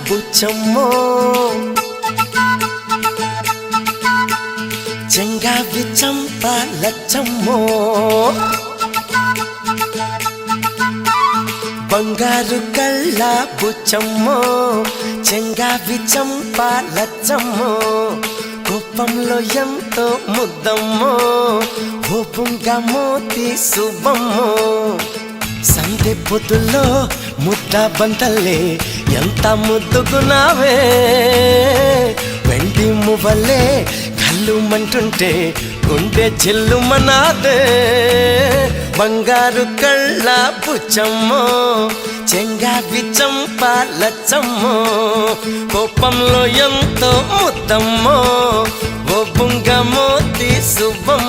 బుచ్చమ్మో చెంగావి చంప లచ్చమ్మో బంగారు కళ్ళ బుచ్చమ్మో చెంగావి చంప లచ్చమ్మో కోపంలో ఎంతో ముద్దమ్మో ఓపుంగా మోతి శుభమ్మో సందె పొద్దుల్లో ముద్ద బంతల్లే ఎంత ముద్దుకున్నావే వెండి మువ్వలే కళ్ళు మంటుంటే గుండె చెల్లుమనాదే బంగారు కళ్ళ బుచ్చమ్మో చెంగావి చంప లచ్చమ్మో కోపంలో ఎంతో ముద్దమ్మో ఓ బుంగ మోతి శుభం